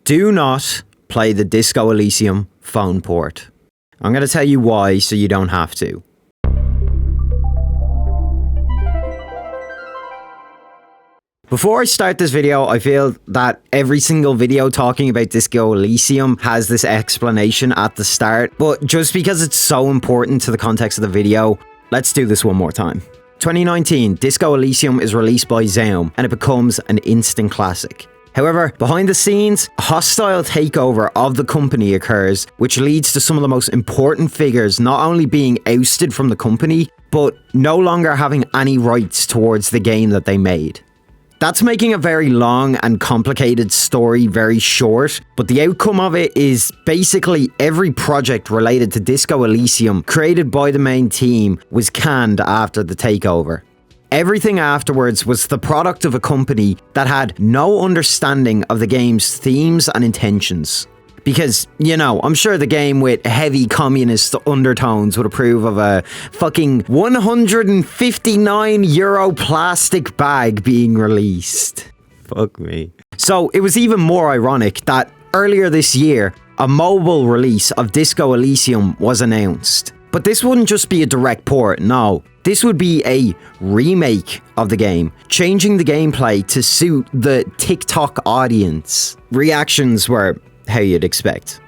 Do not play the Disco Elysium phone port. I'm going to tell you why so you don't have to. Before I start this video, I feel that every single video talking about Disco Elysium has this explanation at the start, but just because it's so important to the context of the video, let's do this one more time. 2019, Disco Elysium is released by Zoom, and it becomes an instant classic. However, behind the scenes, a hostile takeover of the company occurs, which leads to some of the most important figures not only being ousted from the company, but no longer having any rights towards the game that they made. That's making a very long and complicated story very short, but the outcome of it is basically every project related to Disco Elysium created by the main team was canned after the takeover. Everything afterwards was the product of a company that had no understanding of the game's themes and intentions. Because, you know, I'm sure the game with heavy communist undertones would approve of a fucking €159 plastic bag being released. Fuck me. So it was even more ironic that earlier this year, a mobile release of Disco Elysium was announced. But this wouldn't just be a direct port, no. This would be a remake of the game, changing the gameplay to suit the TikTok audience. Reactions were how you'd expect.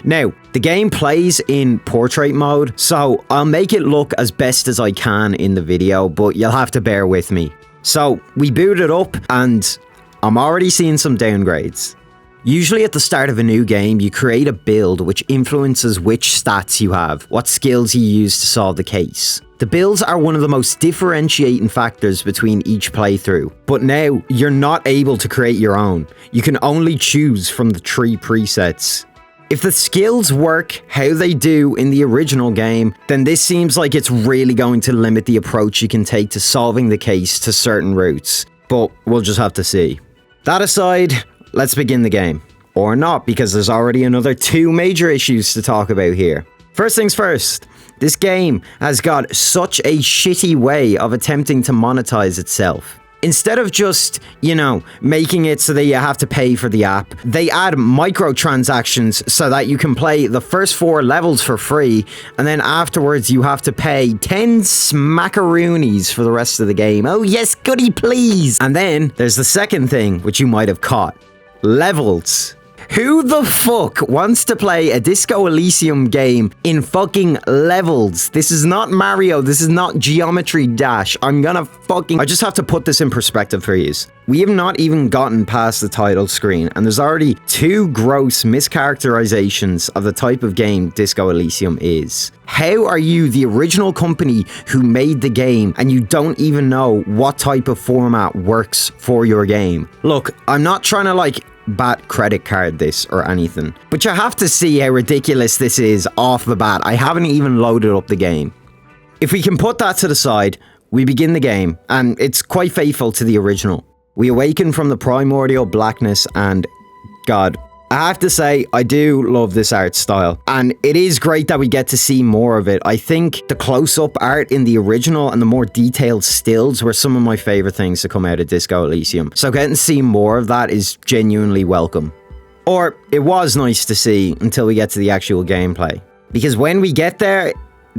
Now, the game plays in portrait mode, so I'll make it look as best as I can in the video, but you'll have to bear with me. So, we boot it up, and I'm already seeing some downgrades. Usually at the start of a new game, you create a build which influences which stats you have, what skills you use to solve the case. The builds are one of the most differentiating factors between each playthrough, but now you're not able to create your own. You can only choose from the 3 presets. If the skills work how they do in the original game, then this seems like it's really going to limit the approach you can take to solving the case to certain routes, but we'll just have to see. That aside, let's begin the game. Or not, because there's already another 2 major issues to talk about here. First things first, this game has got such a shitty way of attempting to monetize itself. Instead of just, you know, making it so that you have to pay for the app, they add microtransactions so that you can play the first 4 levels for free, and then afterwards you have to pay 10 smackaroonies for the rest of the game. Oh yes, goody please! And then there's the second thing, which you might have caught. Levels. Who the fuck wants to play a Disco Elysium game in fucking levels? This is not Mario. This is not Geometry Dash. I just have to put this in perspective for you. We have not even gotten past the title screen, and there's already 2 gross mischaracterizations of the type of game Disco Elysium is. How are you the original company who made the game and you don't even know what type of format works for your game? Look, I'm not trying to bat credit card this or anything, but you have to see how ridiculous this is off the bat. I haven't even loaded up the game. If we can put that to the side, we begin the game, and it's quite faithful to the original. We awaken from the primordial blackness, and God, I have to say, I do love this art style, and it is great that we get to see more of it. I think the close-up art in the original and the more detailed stills were some of my favorite things to come out of Disco Elysium, so getting to see more of that is genuinely welcome. Or, it was nice to see until we get to the actual gameplay. Because when we get there,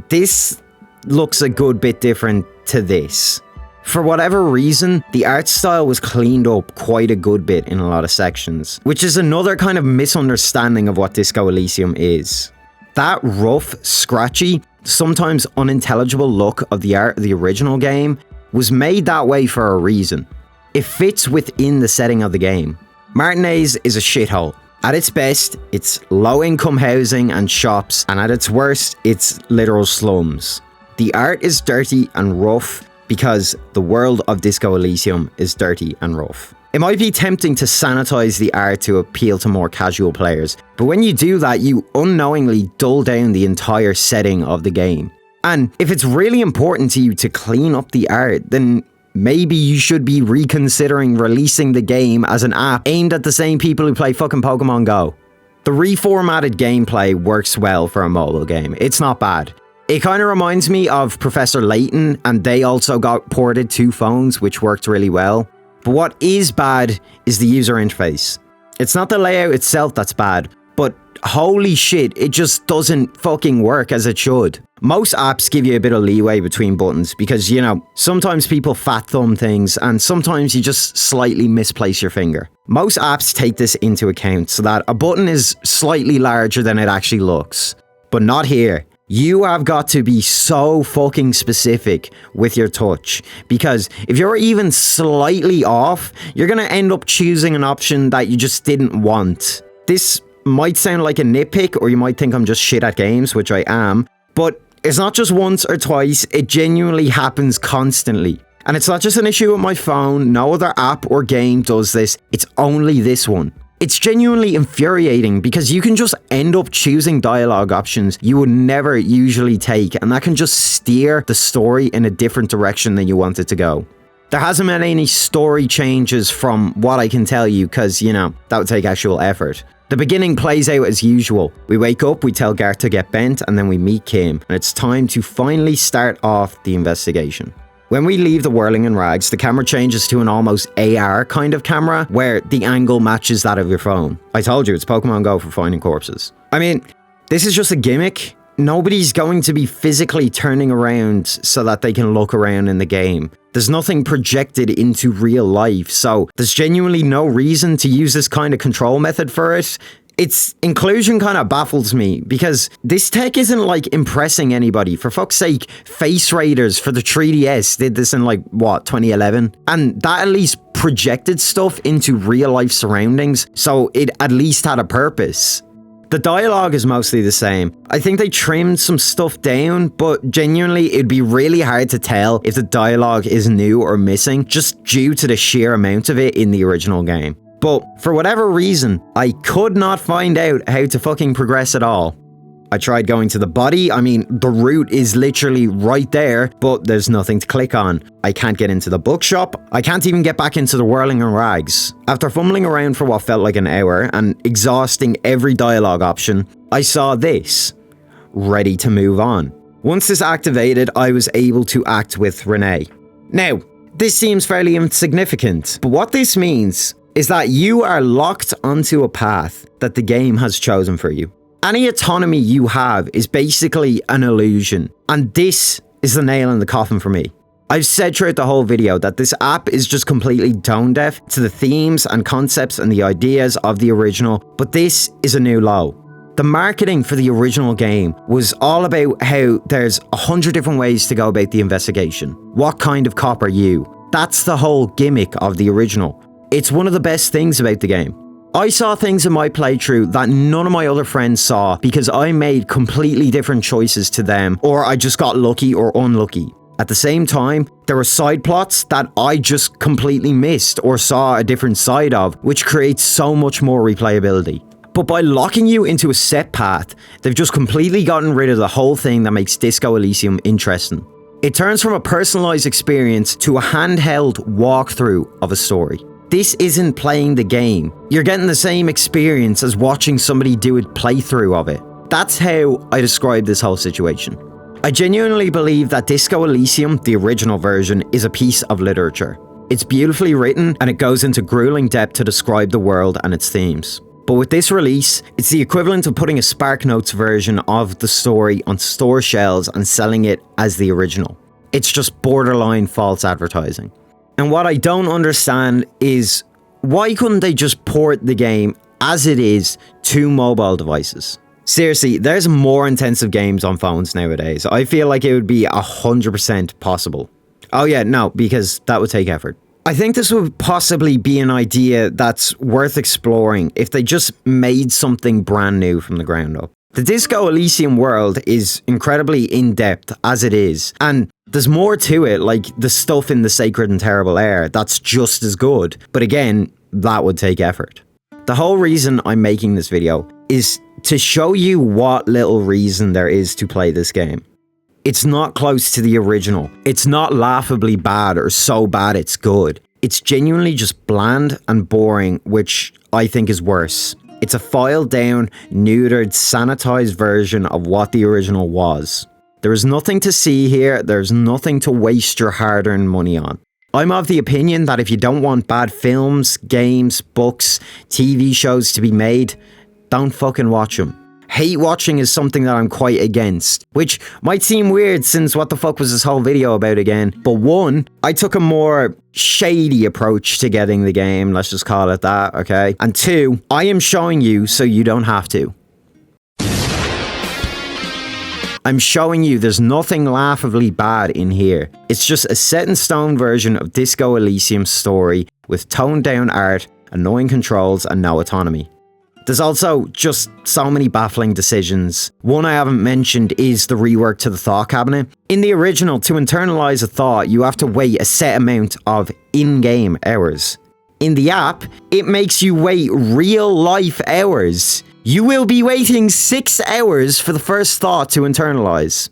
this looks a good bit different to this. For whatever reason, the art style was cleaned up quite a good bit in a lot of sections, which is another kind of misunderstanding of what Disco Elysium is. That rough, scratchy, sometimes unintelligible look of the art of the original game was made that way for a reason. It fits within the setting of the game. Martinez is a shithole. At its best, it's low-income housing and shops, and at its worst, it's literal slums. The art is dirty and rough, because the world of Disco Elysium is dirty and rough. It might be tempting to sanitize the art to appeal to more casual players, but when you do that, you unknowingly dull down the entire setting of the game. And if it's really important to you to clean up the art, then maybe you should be reconsidering releasing the game as an app aimed at the same people who play fucking Pokemon Go. The reformatted gameplay works well for a mobile game. It's not bad. It kind of reminds me of Professor Layton, and they also got ported to phones, which worked really well. But what is bad is the user interface. It's not the layout itself that's bad, but holy shit, it just doesn't fucking work as it should. Most apps give you a bit of leeway between buttons because, you know, sometimes people fat thumb things and sometimes you just slightly misplace your finger. Most apps take this into account so that a button is slightly larger than it actually looks. But not here. You have got to be so fucking specific with your touch, because if you're even slightly off, you're going to end up choosing an option that you just didn't want. This might sound like a nitpick, or you might think I'm just shit at games, which I am, but it's not just once or twice, it genuinely happens constantly. And it's not just an issue with my phone, no other app or game does this, it's only this one. It's genuinely infuriating because you can just end up choosing dialogue options you would never usually take, and that can just steer the story in a different direction than you want it to go. There hasn't been any story changes from what I can tell you because, you know, that would take actual effort. The beginning plays out as usual. We wake up, we tell Garth to get bent, and then we meet Kim, and it's time to finally start off the investigation. When we leave the whirling in rags, the camera changes to an almost AR kind of camera where the angle matches that of your phone. I told you, it's Pokemon Go for finding corpses. I mean, this is just a gimmick. Nobody's going to be physically turning around so that they can look around in the game. There's nothing projected into real life, so there's genuinely no reason to use this kind of control method for it. Its inclusion kind of baffles me because this tech isn't like impressing anybody. For fuck's sake, Face Raiders for the 3DS did this in like, what, 2011? And that at least projected stuff into real life surroundings, so it at least had a purpose. The dialogue is mostly the same. I think they trimmed some stuff down, but genuinely it'd be really hard to tell if the dialogue is new or missing just due to the sheer amount of it in the original game. But for whatever reason, I could not find out how to fucking progress at all. I tried going to the body, I mean, the route is literally right there, but there's nothing to click on. I can't get into the bookshop, I can't even get back into the whirling in rags. After fumbling around for what felt like an hour and exhausting every dialogue option, I saw this. Ready to move on. Once this activated, I was able to act with Renee. Now, this seems fairly insignificant, but what this means is that you are locked onto a path that the game has chosen for you. Any autonomy you have is basically an illusion, and this is the nail in the coffin for me. I've said throughout the whole video that this app is just completely tone deaf to the themes and concepts and the ideas of the original, but this is a new low. The marketing for the original game was all about how there's 100 different ways to go about the investigation. What kind of cop are you? That's the whole gimmick of the original. It's one of the best things about the game. I saw things in my playthrough that none of my other friends saw because I made completely different choices to them, or I just got lucky or unlucky. At the same time, there were side plots that I just completely missed or saw a different side of, which creates so much more replayability. But by locking you into a set path, they've just completely gotten rid of the whole thing that makes Disco Elysium interesting. It turns from a personalized experience to a handheld walkthrough of a story. This isn't playing the game. You're getting the same experience as watching somebody do a playthrough of it. That's how I describe this whole situation. I genuinely believe that Disco Elysium, the original version, is a piece of literature. It's beautifully written and it goes into grueling depth to describe the world and its themes. But with this release, it's the equivalent of putting a SparkNotes version of the story on store shelves and selling it as the original. It's just borderline false advertising. And what I don't understand is, why couldn't they just port the game as it is to mobile devices? Seriously, there's more intensive games on phones nowadays. I feel like it would be 100% possible. Oh yeah, no, because that would take effort. I think this would possibly be an idea that's worth exploring if they just made something brand new from the ground up. The Disco Elysium world is incredibly in-depth as it is, and there's more to it, like the stuff in the Sacred and Terrible Air, that's just as good, but again, that would take effort. The whole reason I'm making this video is to show you what little reason there is to play this game. It's not close to the original. It's not laughably bad or so bad it's good. It's genuinely just bland and boring, which I think is worse. It's a filed down, neutered, sanitized version of what the original was. There is nothing to see here, there's nothing to waste your hard-earned money on. I'm of the opinion that if you don't want bad films, games, books, TV shows to be made, don't fucking watch them. Hate watching is something that I'm quite against, which might seem weird since what the fuck was this whole video about again? But one, I took a more shady approach to getting the game, let's just call it that, okay? And two, I am showing you so you don't have to. I'm showing you there's nothing laughably bad in here. It's just a set-in-stone version of Disco Elysium's story with toned-down art, annoying controls, and no autonomy. There's also just so many baffling decisions. One I haven't mentioned is the rework to the thought cabinet. In the original, to internalize a thought, you have to wait a set amount of in-game hours. In the app, it makes you wait real-life hours. You will be waiting 6 hours for the first thought to internalize.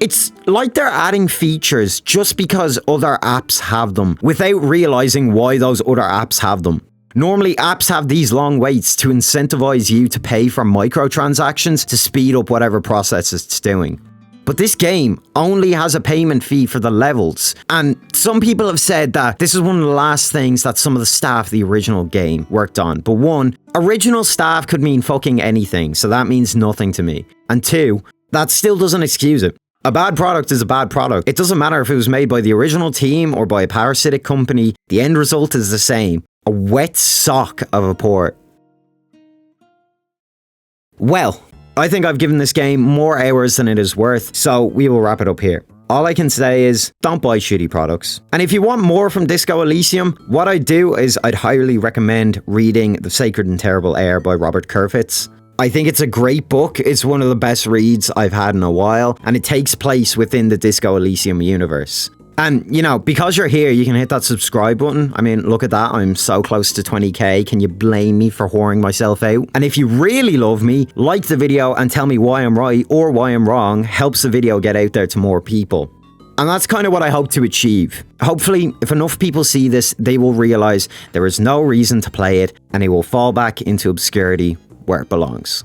It's like they're adding features just because other apps have them, without realizing why those other apps have them. Normally, apps have these long waits to incentivize you to pay for microtransactions to speed up whatever process it's doing. But this game only has a payment fee for the levels, and some people have said that this is one of the last things that some of the staff of the original game worked on. But one, original staff could mean fucking anything, so that means nothing to me. And two, that still doesn't excuse it. A bad product is a bad product. It doesn't matter if it was made by the original team or by a parasitic company, the end result is the same. A wet sock of a port. Well, I think I've given this game more hours than it is worth, so we will wrap it up here. All I can say is, don't buy shitty products. And if you want more from Disco Elysium, what I'd do is I'd highly recommend reading The Sacred and Terrible Air by Robert Kurfitz. I think it's a great book. It's one of the best reads I've had in a while, and it takes place within the Disco Elysium universe. And, you know, because you're here, you can hit that subscribe button. I mean, look at that. I'm so close to 20k. Can you blame me for whoring myself out? And if you really love me, like the video and tell me why I'm right or why I'm wrong. Helps the video get out there to more people. And that's kind of what I hope to achieve. Hopefully, if enough people see this, they will realize there is no reason to play it and it will fall back into obscurity where it belongs.